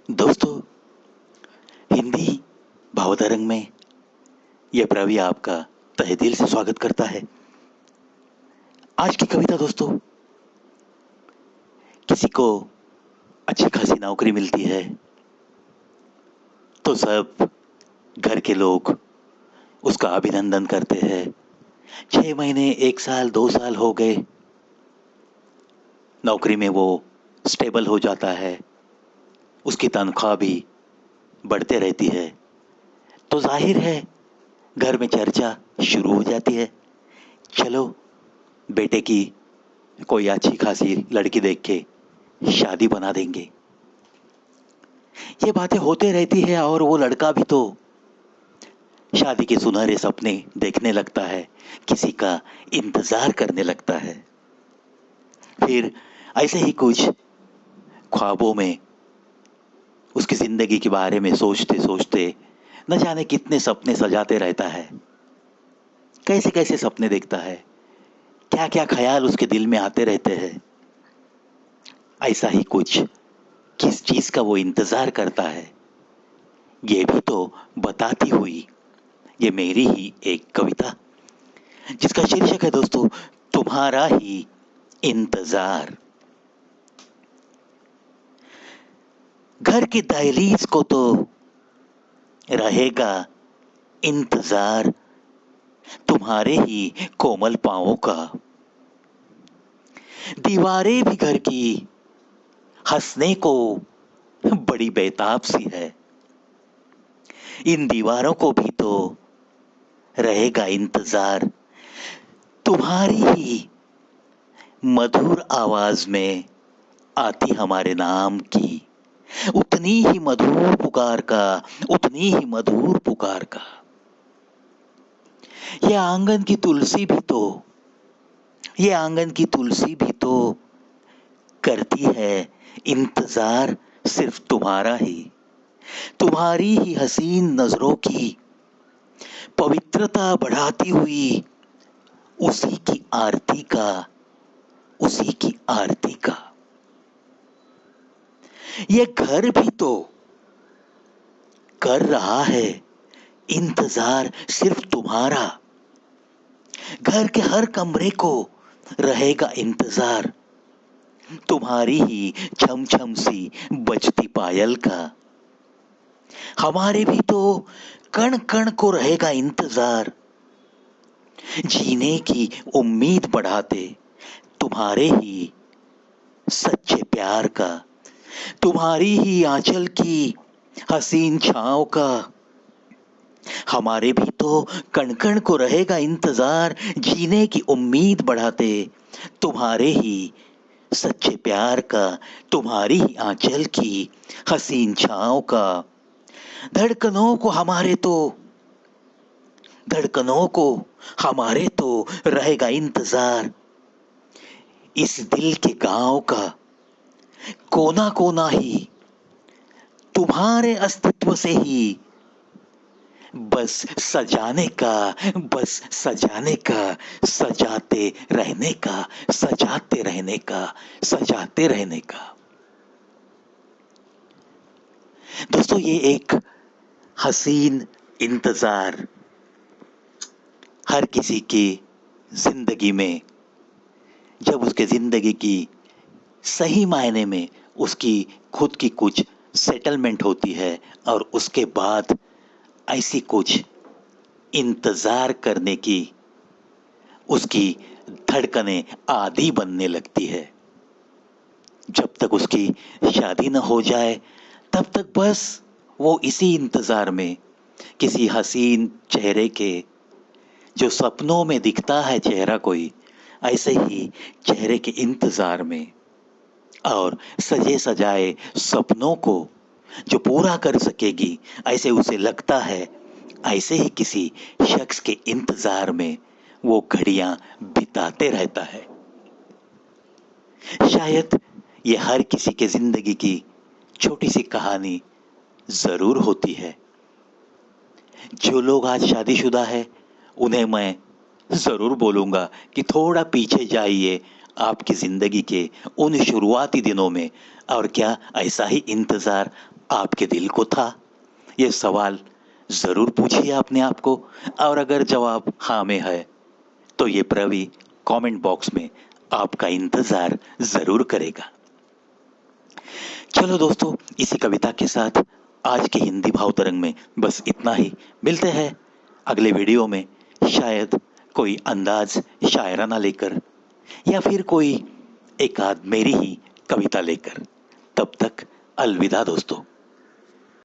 दोस्तों, हिंदी भावतरंग में यह प्रवि आपका तहे दिल से स्वागत करता है। आज की कविता दोस्तों, किसी को अच्छी खासी नौकरी मिलती है तो सब घर के लोग उसका अभिनंदन करते हैं। 6 महीने, 1 साल, 2 साल हो गए, नौकरी में वो स्टेबल हो जाता है, उसकी तनख्वाह भी बढ़ते रहती है, तो जाहिर है घर में चर्चा शुरू हो जाती है। चलो, बेटे की कोई अच्छी खासी लड़की देख के शादी बना देंगे। ये बातें होते रहती है और वो लड़का भी तो शादी के सुनहरे सपने देखने लगता है, किसी का इंतजार करने लगता है। फिर ऐसे ही कुछ ख्वाबों में उसकी जिंदगी के बारे में सोचते सोचते न जाने कितने सपने सजाते रहता है। कैसे कैसे सपने देखता है, क्या क्या ख्याल उसके दिल में आते रहते हैं। ऐसा ही कुछ किस चीज का वो इंतजार करता है, ये भी तो बताती हुई ये मेरी ही एक कविता, जिसका शीर्षक है दोस्तों, तुम्हारा ही इंतजार। घर की दहलीज को तो रहेगा इंतजार, तुम्हारे ही कोमल पांवों का। दीवारें भी घर की हंसने को बड़ी बेताब सी है, इन दीवारों को भी तो रहेगा इंतजार, तुम्हारी ही मधुर आवाज में आती हमारे नाम की उतनी ही मधुर पुकार का, उतनी ही मधुर पुकार का। ये आंगन की तुलसी भी तो, ये आंगन की तुलसी भी तो करती है इंतजार, सिर्फ तुम्हारा ही, तुम्हारी ही हसीन नजरों की पवित्रता बढ़ाती हुई उसी की आरती का, उसी की आरती का। ये घर भी तो कर रहा है इंतजार, सिर्फ तुम्हारा। घर के हर कमरे को रहेगा इंतजार, तुम्हारी ही छम छम सी बजती पायल का। हमारे भी तो कण कण को रहेगा इंतजार, जीने की उम्मीद बढ़ाते तुम्हारे ही सच्चे प्यार का, तुम्हारी ही आंचल की हसीन छांव का। हमारे भी तो कण कण को रहेगा इंतजार, जीने की उम्मीद बढ़ाते तुम्हारे ही सच्चे प्यार का, तुम्हारी ही आंचल की हसीन छांव का। धड़कनों को हमारे तो, धड़कनों को हमारे तो रहेगा इंतजार, इस दिल के गांव का कोना कोना ही तुम्हारे अस्तित्व से ही बस सजाने का, बस सजाने का, सजाते रहने का, सजाते रहने का, सजाते रहने का। दोस्तों, ये एक हसीन इंतजार हर किसी की जिंदगी में, जब उसके जिंदगी की सही मायने में उसकी खुद की कुछ सेटलमेंट होती है और उसके बाद ऐसी कुछ इंतजार करने की उसकी धड़कनें आधी बनने लगती है। जब तक उसकी शादी न हो जाए तब तक बस वो इसी इंतजार में, किसी हसीन चेहरे के, जो सपनों में दिखता है चेहरा कोई, ऐसे ही चेहरे के इंतजार में और सजे सजाए सपनों को जो पूरा कर सकेगी, ऐसे उसे लगता है, ऐसे ही किसी शख्स के इंतजार में वो घड़ियां बिताते रहता है। शायद ये हर किसी के जिंदगी की छोटी सी कहानी जरूर होती है। जो लोग आज शादीशुदा है उन्हें मैं जरूर बोलूंगा कि थोड़ा पीछे जाइए आपकी जिंदगी के उन शुरुआती दिनों में, और क्या ऐसा ही इंतजार आपके दिल को था? ये सवाल जरूर पूछिए अपने आप को। और अगर जवाब हाँ में है तो ये प्रवी कमेंट बॉक्स में आपका इंतजार जरूर करेगा। चलो दोस्तों, इसी कविता के साथ आज के हिंदी भाव तरंग में बस इतना ही। मिलते हैं अगले वीडियो में, शायद कोई अंदाज शायराना लेकर, या फिर कोई एक आध मेरी ही कविता लेकर। तब तक अलविदा दोस्तों।